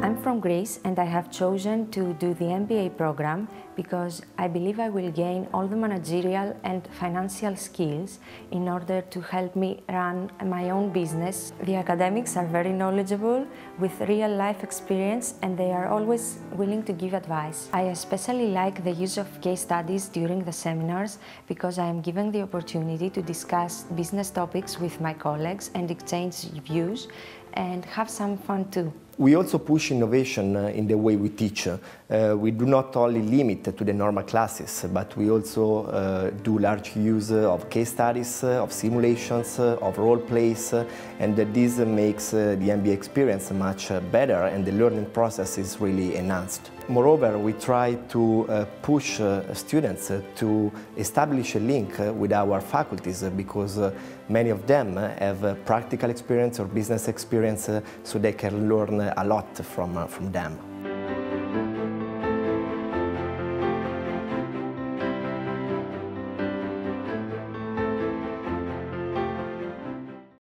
I'm from Greece and I have chosen to do the MBA program because I believe I will gain all the managerial and financial skills in order to help me run my own business. The academics are very knowledgeable with real-life experience and they are always willing to give advice. I especially like the use of case studies during the seminars because I am given the opportunity to discuss business topics with my colleagues and exchange views and have some fun too. We also push innovation in the way we teach. We do not only limit to the normal classes, but we also do large use of case studies, of simulations, of role plays, and this makes the MBA experience much better and the learning process is really enhanced. Moreover, we try to push students to establish a link with our faculties because many of them have practical experience or business experience, so they can learn a lot from them.